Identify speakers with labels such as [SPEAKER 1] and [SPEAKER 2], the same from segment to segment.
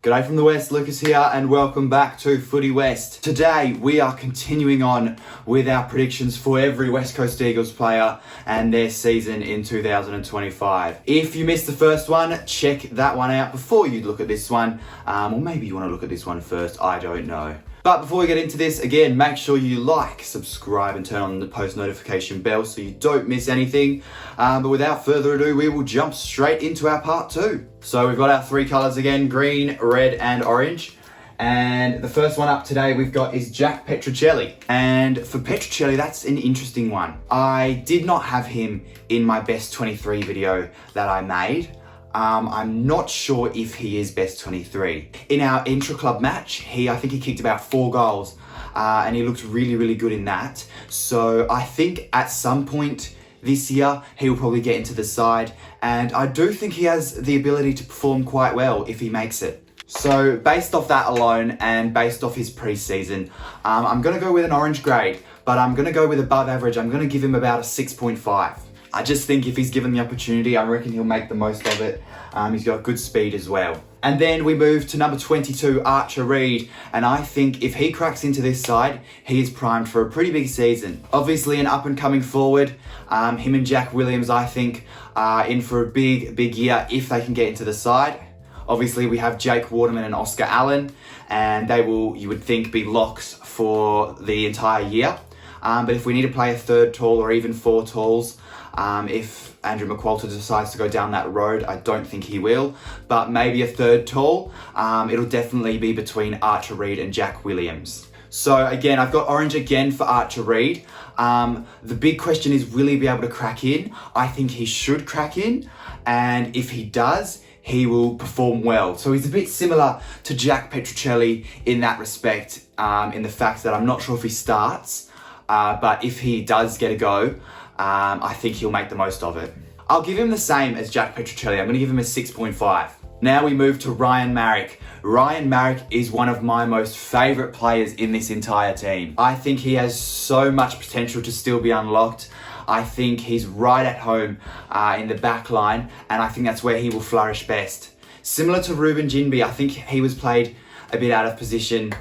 [SPEAKER 1] G'day from the West, Lucas here, and welcome back to Footy West. Today we are continuing on with our predictions for every West Coast Eagles player and their season in 2025. If you missed the first one, check that one out before you look at this one, or maybe you want to look at this one first, I don't know. But before we get into this, again, make sure you like, subscribe and turn on the post notification bell so you don't miss anything. But without further ado, we will jump straight into our part two. So we've got our three colours again, green, red and orange. And the first one up today we've got is Jack Petrocelli. And for Petrocelli, that's an interesting one. I did not have him in my best 23 video that I made. I'm not sure if he is best 23. In our intra-club match, I think he kicked about 4 goals and he looked really good in that. So I think at some point this year, he will probably get into the side, and I do think he has the ability to perform quite well if he makes it. So based off that alone and based off his pre-season, I'm going to go with an orange grade, but I'm going to go with above average. I'm going to give him about a 6.5. I just think if he's given the opportunity, I reckon he'll make the most of it. He's got good speed as well. And then we move to number 22, Archer Reed. And I think if he cracks into this side, he is primed for a pretty big season. Obviously an up and coming forward. Him and Jack Williams, I think, are in for a big year if they can get into the side. Obviously we have Jake Waterman and Oscar Allen, and they will, you would think, be locks for the entire year. But if we need to play a third tall or even 4 talls, if Andrew McQualter decides to go down that road, I don't think he will, but maybe a third tall, it'll definitely be between Archer Reed and Jack Williams. So again, I've got orange again for Archer Reed. The big question is, will he be able to crack in? I think he should crack in, and if he does, he will perform well. So he's a bit similar to Jack Petrocelli in that respect, in the fact that I'm not sure if he starts, but if he does get a go, I think he'll make the most of it. I'll give him the same as Jack Petrocelli. I'm going to give him a 6.5. Now we move to Ryan Marrick. Ryan Marrick is one of my most favourite players in this entire team. I think he has so much potential to still be unlocked. I think he's right at home in the back line, and I think that's where he will flourish best. Similar to Ruben Jinbi, I think he was played a bit out of position,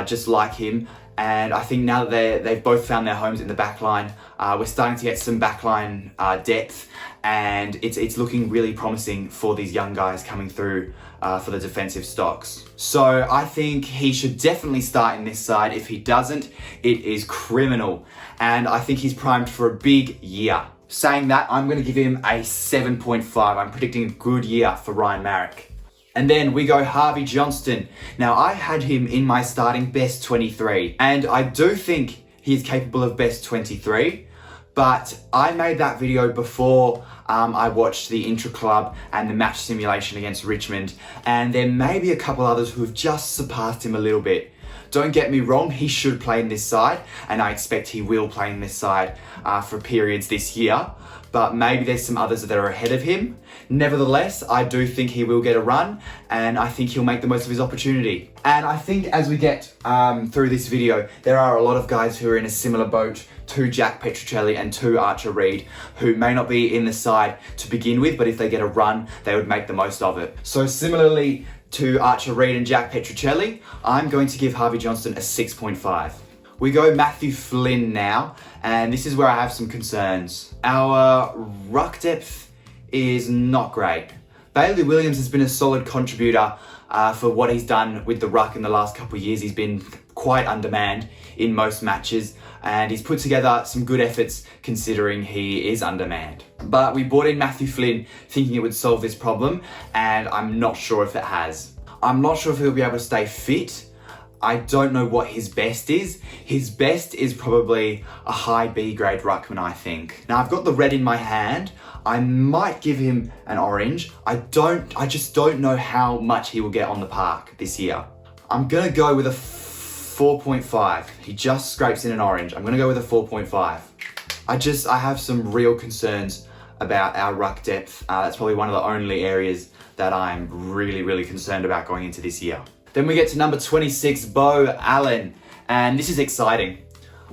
[SPEAKER 1] just like him. And I think now that they've both found their homes in the back line, we're starting to get some backline depth, and it's looking really promising for these young guys coming through for the defensive stocks. So I think he should definitely start in this side. If he doesn't, it is criminal. And I think he's primed for a big year. Saying that, I'm going to give him a 7.5. I'm predicting a good year for Ryan Marrick. And then we go Harvey Johnston. Now I had him in my starting best 23, and I do think he's capable of best 23, but I made that video before I watched the intra-club and the match simulation against Richmond, and there may be a couple others who have just surpassed him a little bit. Don't get me wrong, he should play in this side, and I expect he will play in this side for periods this year, but maybe there's some others that are ahead of him. Nevertheless, I do think he will get a run, and I think he'll make the most of his opportunity. And I think as we get through this video, there are a lot of guys who are in a similar boat to Jack Petrocelli and to Archer Reed, who may not be in the side to begin with, but if they get a run, they would make the most of it. So similarly to Archer Reed and Jack Petrocelli, I'm going to give Harvey Johnston a 6.5. We go Matthew Flynn now, and this is where I have some concerns. Our ruck depth is not great. Bailey Williams has been a solid contributor for what he's done with the ruck in the last couple of years. He's been quite undermanned in most matches, and he's put together some good efforts considering he is undermanned. But we brought in Matthew Flynn thinking it would solve this problem, and I'm not sure if it has. I'm not sure if he'll be able to stay fit. I don't know what his best is. His best is probably a high B grade ruckman, I think. Now I've got the red in my hand. I might give him an orange. I just don't know how much he will get on the park this year. I'm gonna go with a 4.5. He just scrapes in an orange. I'm gonna go with a 4.5. I have some real concerns about our ruck depth. That's probably one of the only areas that I'm really concerned about going into this year. Then we get to number 26, Beau Allen, and this is exciting.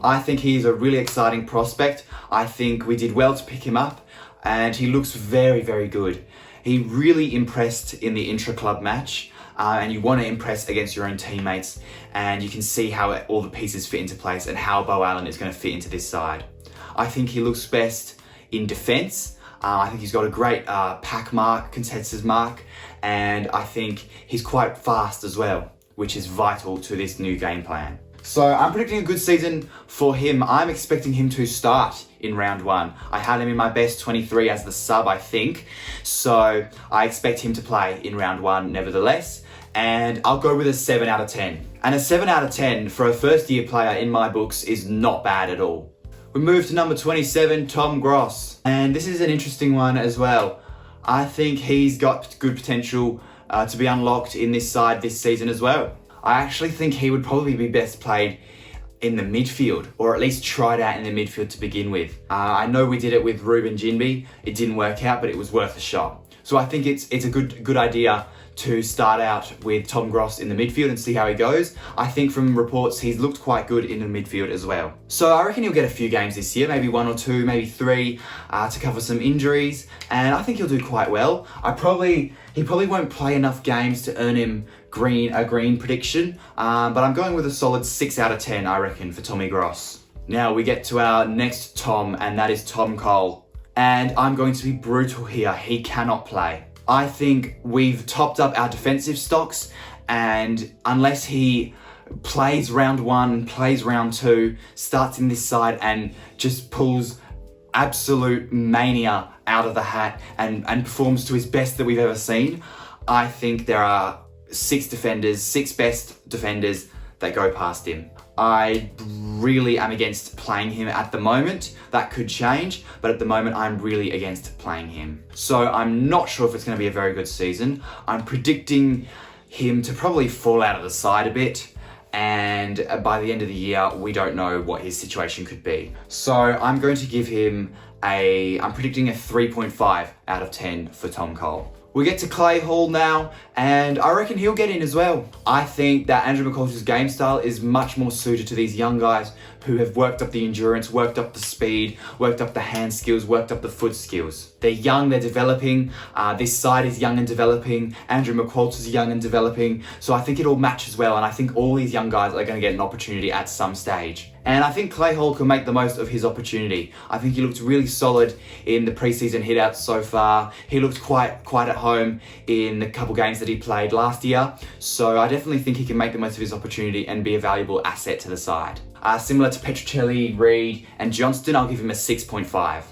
[SPEAKER 1] I think he's a really exciting prospect. I think we did well to pick him up, and he looks very good. He really impressed in the intra-club match. and you want to impress against your own teammates, and you can see how all the pieces fit into place and how Beau Allen is going to fit into this side. I think he looks best in defence. I think he's got a great pack mark, contesters mark, and I think he's quite fast as well, which is vital to this new game plan. So I'm predicting a good season for him. I'm expecting him to start in round 1. I had him in my best 23 as the sub, I think. So I expect him to play in round 1 nevertheless. And I'll go with a 7 out of 10. And a 7 out of 10 for a first year player in my books is not bad at all. We move to number 27, Tom Gross. And this is an interesting one as well. I think he's got good potential to be unlocked in this side this season as well. I actually think he would probably be best played in the midfield, or at least tried out in the midfield to begin with. I know we did it with Ruben Jinbi. It didn't work out, but it was worth a shot. So I think it's a good idea to start out with Tom Gross in the midfield and see how he goes. I think from reports, he's looked quite good in the midfield as well. So I reckon he'll get a few games this year, maybe 1 or 2, maybe 3, to cover some injuries. And I think he'll do quite well. He probably won't play enough games to earn him a green prediction, but I'm going with a solid 6 out of 10, I reckon, for Tommy Gross. Now we get to our next Tom, and that is Tom Cole. And I'm going to be brutal here. He cannot play. I think we've topped up our defensive stocks, and unless he plays round 1, plays round 2, starts in this side and just pulls absolute mania out of the hat and performs to his best that we've ever seen, I think there are 6 best defenders that go past him. I really am against playing him at the moment. That could change, but at the moment I'm really against playing him. So I'm not sure if it's going to be a very good season. I'm predicting him to probably fall out of the side a bit, and by the end of the year we don't know what his situation could be. So I'm going to give him I'm predicting a 3.5 out of 10 for Tom Cole. We get to Clay Hall now, and I reckon he'll get in as well. I think that Andrew McCullough's game style is much more suited to these young guys who have worked up the endurance, worked up the speed, worked up the hand skills, worked up the foot skills. They're young, they're developing. This side is young and developing. Andrew McCullough is young and developing. So I think it all matches well, and I think all these young guys are going to get an opportunity at some stage. And I think Clay Hall can make the most of his opportunity. I think he looked really solid in the preseason hitouts so far. He looked quite at home in the couple games that he played last year. So I definitely think he can make the most of his opportunity and be a valuable asset to the side. Similar to Petruccelli, Reid and Johnston, I'll give him a 6.5.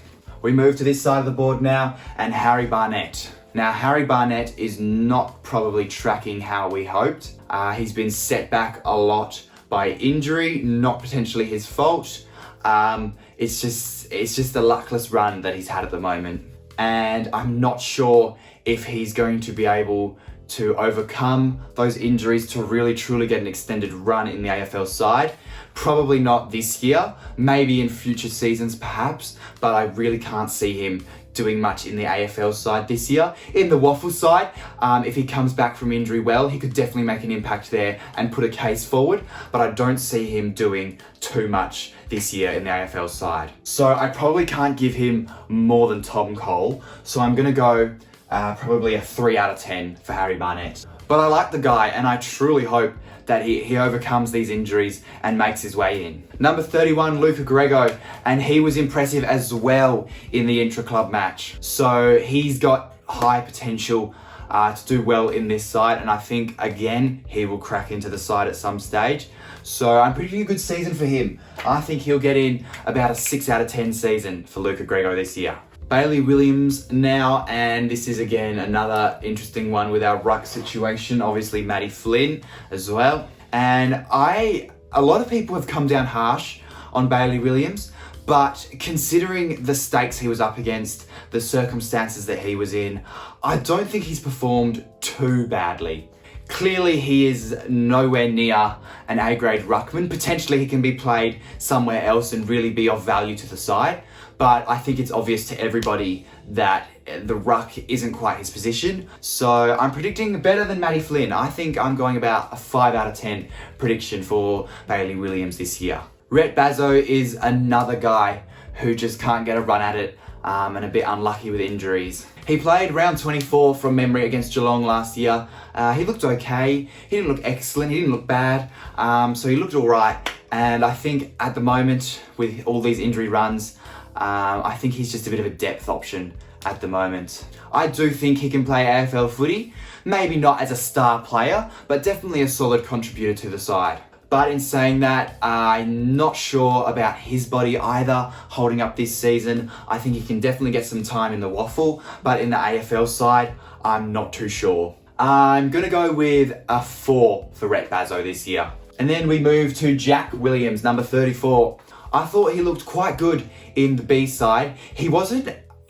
[SPEAKER 1] We move to this side of the board now, and Harry Barnett. Now, Harry Barnett is not probably tracking how we hoped. He's been set back a lot by injury, not potentially his fault. It's just a luckless run that he's had at the moment. And I'm not sure if he's going to be able to overcome those injuries to really truly get an extended run in the AFL side. Probably not this year, maybe in future seasons perhaps, but I really can't see him doing much in the AFL side this year. In the Waffle side, if he comes back from injury well, he could definitely make an impact there and put a case forward, but I don't see him doing too much this year in the AFL side. So I probably can't give him more than Tom Cole, so I'm gonna go probably a 3 out of 10 for Harry Barnett. But I like the guy, and I truly hope that he overcomes these injuries and makes his way in. Number 31, Luca Grego, and he was impressive as well in the intra-club match. So he's got high potential to do well in this side, and I think, again, he will crack into the side at some stage. So I'm predicting a good season for him. I think he'll get in about a 6 out of 10 season for Luca Grego this year. Bailey Williams now, and this is again another interesting one with our ruck situation. Obviously Matty Flynn as well. And a lot of people have come down harsh on Bailey Williams, but considering the stakes he was up against, the circumstances that he was in, I don't think he's performed too badly. Clearly he is nowhere near an A-grade ruckman. Potentially he can be played somewhere else and really be of value to the side. But I think it's obvious to everybody that the ruck isn't quite his position. So I'm predicting better than Matty Flynn. I think I'm going about a 5 out of 10 prediction for Bailey Williams this year. Rhett Bazzo is another guy who just can't get a run at it. and a bit unlucky with injuries. He played round 24 from memory against Geelong last year. He looked okay. He didn't look excellent. He didn't look bad. So he looked all right. And I think at the moment, with all these injury runs, I think he's just a bit of a depth option at the moment. I do think he can play AFL footy. Maybe not as a star player, but definitely a solid contributor to the side. But in saying that, I'm not sure about his body either holding up this season. I think he can definitely get some time in the waffle, but in the AFL side, I'm not too sure. I'm going to go with a 4 for Rhett Bazzo this year. And then we move to Jack Williams, number 34. I thought he looked quite good in the B side.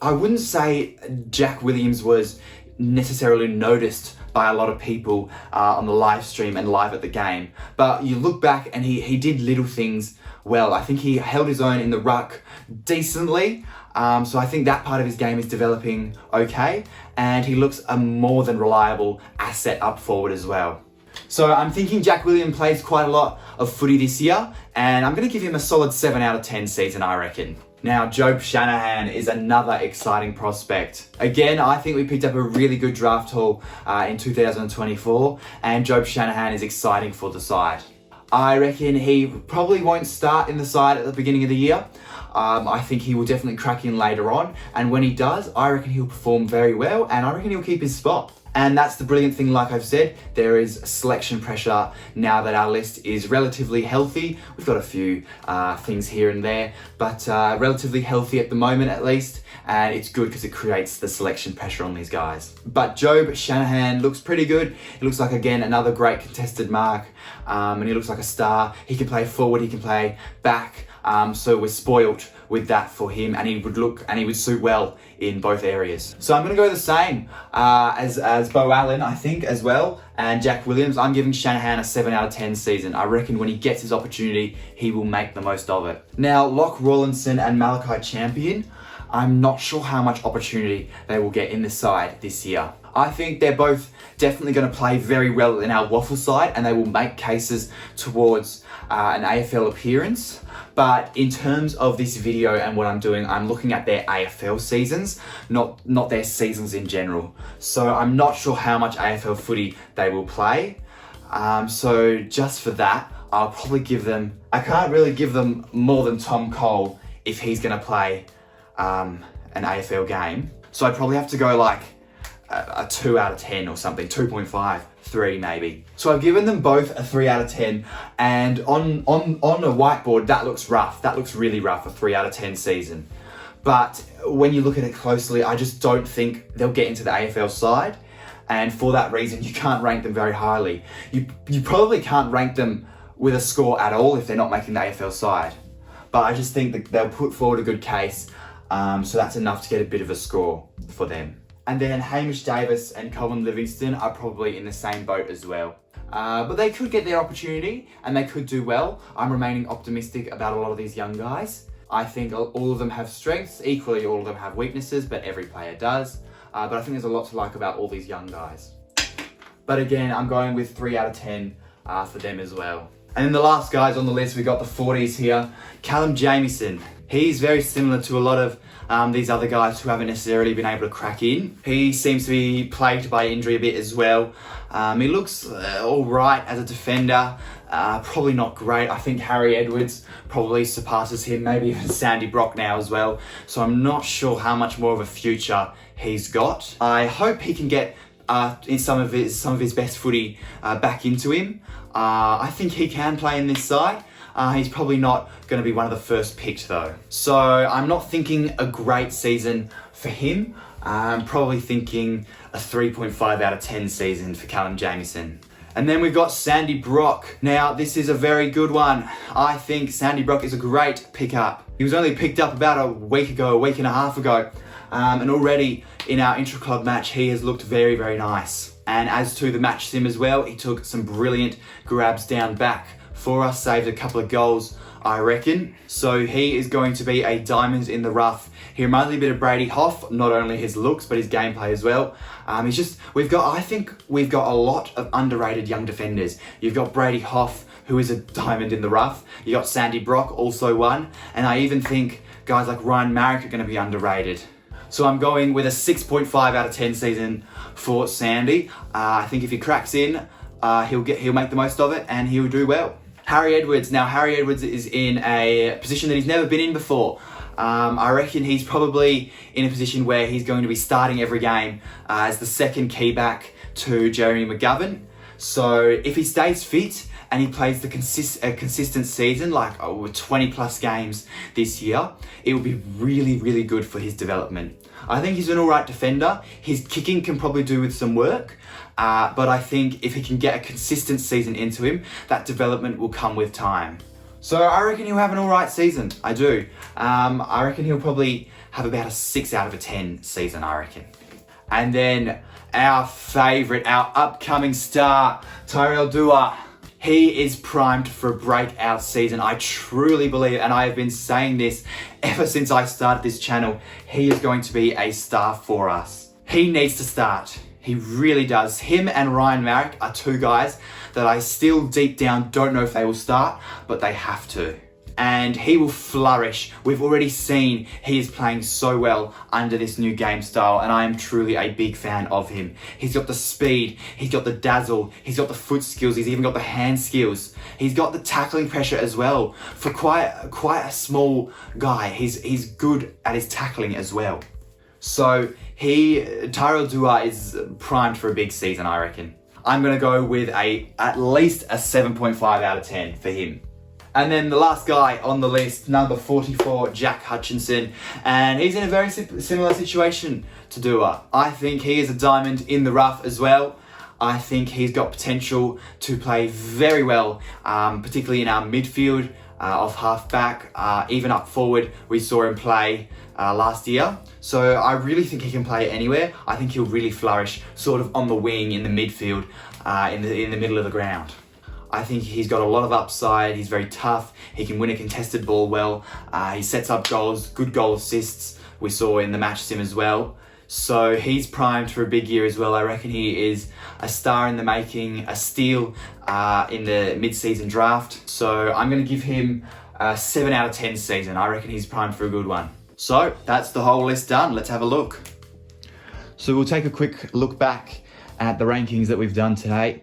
[SPEAKER 1] I wouldn't say Jack Williams was necessarily noticed by a lot of people on the live stream and live at the game. But you look back and he did little things well. I think he held his own in the ruck decently. So I think that part of his game is developing okay. And he looks a more than reliable asset up forward as well. So I'm thinking Jack Williams plays quite a lot of footy this year. And I'm going to give him a solid 7 out of 10 season, I reckon. Now, Jobe Shanahan is another exciting prospect. Again, I think we picked up a really good draft haul in 2024, and Jobe Shanahan is exciting for the side. I reckon he probably won't start in the side at the beginning of the year. I think he will definitely crack in later on, and when he does, I reckon he'll perform very well, and I reckon he'll keep his spot. And that's the brilliant thing, like I've said, there is selection pressure now that our list is relatively healthy. We've got a few things here and there, but relatively healthy at the moment at least. And it's good because it creates the selection pressure on these guys. But Jobe Shanahan looks pretty good. He looks like, again, another great contested mark. And he looks like a star. He can play forward, he can play back. So we're spoilt with that for him, and he would suit well in both areas. So I'm going to go the same as Bo Allen, I think, as well, and Jack Williams. I'm giving Shanahan a 7 out of 10 season. I reckon when he gets his opportunity, he will make the most of it. Now, Locke Rawlinson and Malachi Champion, I'm not sure how much opportunity they will get in the side this year. I think they're both definitely going to play very well in our waffle side, and they will make cases towards an AFL appearance. But in terms of this video and what I'm doing, I'm looking at their AFL seasons, not their seasons in general. So I'm not sure how much AFL footy they will play. So just for that, I'll probably give them, I can't really give them more than Tom Cole if he's going to play an AFL game. So I'd probably have to go like a 2 out of 10 or something, 2.5, 3 maybe. So I've given them both a 3 out of 10, and on a whiteboard, that looks rough. That looks really rough, a 3 out of 10 season. But when you look at it closely, I just don't think they'll get into the AFL side. And for that reason, you can't rank them very highly. You probably can't rank them with a score at all if they're not making the AFL side. But I just think that they'll put forward a good case. So that's enough to get a bit of a score for them. And then Hamish Davis and Colin Livingston are probably in the same boat as well. But they could get their opportunity and they could do well. I'm remaining optimistic about a lot of these young guys. I think all of them have strengths, equally all of them have weaknesses, but every player does. But I think there's a lot to like about all these young guys. But again, I'm going with 3 out of 10 for them as well. And then the last guys on the list, we got the 40s here. Callum Jamieson. He's very similar to a lot of these other guys who haven't necessarily been able to crack in. He seems to be plagued by injury a bit as well. He looks all right as a defender, probably not great. I think Harry Edwards probably surpasses him, maybe even Sandy Brock now as well. So I'm not sure how much more of a future he's got. I hope he can get in some of his best footy back into him. I think he can play in this side. He's probably not going to be one of the first picked though. So I'm not thinking a great season for him. I'm probably thinking a 3.5 out of 10 season for Callum Jamieson. And then we've got Sandy Brock. Now, this is a very good one. I think Sandy Brock is a great pickup. He was only picked up about a week and a half ago. And already in our intra-club match, he has looked very, very nice. And as to the match sim as well, he took some brilliant grabs down back for us, saved a couple of goals, I reckon. So he is going to be a diamond in the rough. He reminds me a bit of Brady Hough, not only his looks, but his gameplay as well. I think we've got a lot of underrated young defenders. You've got Brady Hough, who is a diamond in the rough. You got Sandy Brock, also one. And I even think guys like Ryan Marrick are going to be underrated. So I'm going with a 6.5 out of 10 season for Sandy. I think if he cracks in, he'll make the most of it and he'll do well. Harry Edwards. Now Harry Edwards is in a position that he's never been in before. I reckon he's probably in a position where he's going to be starting every game as the second key back to Jeremy McGovern. So if he stays fit and he plays a consistent season, like 20 plus games this year, it will be really, really good for his development. I think he's an alright defender. His kicking can probably do with some work, but I think if he can get a consistent season into him, that development will come with time. So I reckon he'll have an alright season. I do. I reckon he'll probably have about a 6 out of a 10 season, I reckon. And then our favourite, our upcoming star, Tyrell Dua. He is primed for a breakout season. I truly believe, and I have been saying this ever since I started this channel, he is going to be a star for us. He needs to start. He really does. Him and Ryan Marrick are two guys that I still deep down don't know if they will start, but they have to. And he will flourish. We've already seen he is playing so well under this new game style, and I am truly a big fan of him. He's got the speed, he's got the dazzle, he's got the foot skills, he's even got the hand skills. He's got the tackling pressure as well. For quite a small guy, he's good at his tackling as well. So Tyrell Dua is primed for a big season, I reckon. I'm gonna go with at least a 7.5 out of 10 for him. And then the last guy on the list, number 44, Jack Hutchinson. And he's in a very similar situation to Dua. I think he is a diamond in the rough as well. I think he's got potential to play very well, particularly in our midfield, off half-back, even up forward. We saw him play last year. So I really think he can play anywhere. I think he'll really flourish sort of on the wing, in the midfield, in the middle of the ground. I think he's got a lot of upside. He's very tough. He can win a contested ball well. He sets up goals, good goal assists we saw in the match sim as well. So he's primed for a big year as well. I reckon he is a star in the making, a steal in the mid-season draft. So I'm going to give him a 7 out of 10 season. I reckon he's primed for a good one. So that's the whole list done. Let's have a look. So we'll take a quick look back at the rankings that we've done today.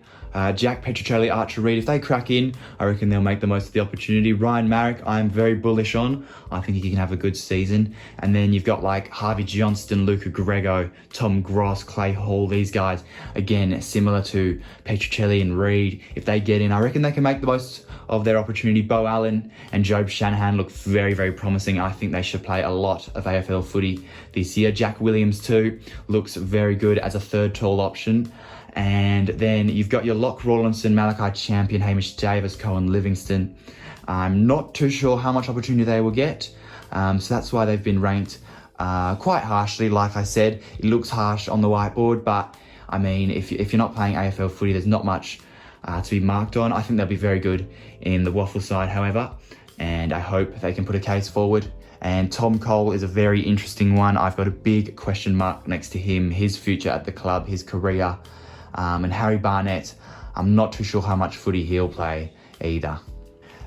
[SPEAKER 1] Jack, Petruccelli, Archer, Reed, if they crack in, I reckon they'll make the most of the opportunity. Ryan Marrick, I'm very bullish on. I think he can have a good season. And then you've got like Harvey Johnston, Luca Grego, Tom Gross, Clay Hall, these guys. Again, similar to Petruccelli and Reed. If they get in, I reckon they can make the most of their opportunity. Bo Allen and Job Shanahan look very, very promising. I think they should play a lot of AFL footy this year. Jack Williams too looks very good as a third tall option. And then you've got your Locke Rawlinson, Malachi Champion, Hamish Davis, Cohen Livingston. I'm not too sure how much opportunity they will get. So that's why they've been ranked quite harshly. Like I said, it looks harsh on the whiteboard, but I mean, if you're not playing AFL footy, there's not much to be marked on. I think they'll be very good in the waffle side, however, and I hope they can put a case forward. And Tom Cole is a very interesting one. I've got a big question mark next to him, his future at the club, his career. And Harry Barnett, I'm not too sure how much footy he'll play either.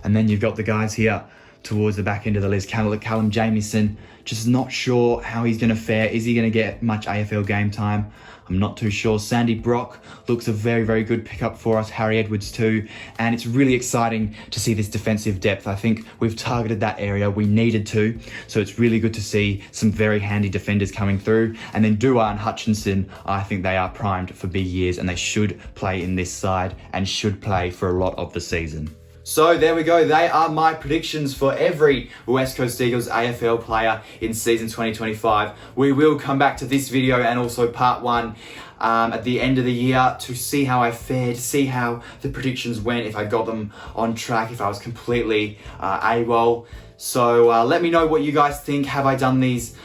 [SPEAKER 1] And then you've got the guys here towards the back end of the list. Callum Jamieson, just not sure how he's going to fare. Is he going to get much AFL game time? I'm not too sure. Sandy Brock looks a very, very good pickup for us. Harry Edwards too. And it's really exciting to see this defensive depth. I think we've targeted that area. We needed to. So it's really good to see some very handy defenders coming through. And then Dua and Hutchinson, I think they are primed for big years and they should play in this side and should play for a lot of the season. So there we go, they are my predictions for every West Coast Eagles AFL player in season 2025. We will come back to this video and also part 1 at the end of the year to see how I fared, see how the predictions went, if I got them on track, if I was completely AWOL. So let me know what you guys think. Have I done these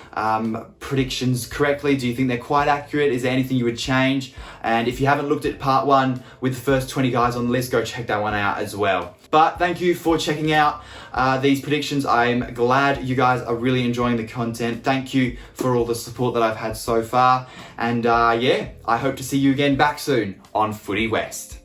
[SPEAKER 1] predictions correctly? Do you think they're quite accurate? Is there anything you would change? And if you haven't looked at part 1 with the first 20 guys on the list, go check that one out as well. But thank you for checking out these predictions. I'm glad you guys are really enjoying the content. Thank you for all the support that I've had so far. And yeah, I hope to see you again back soon on Footy West.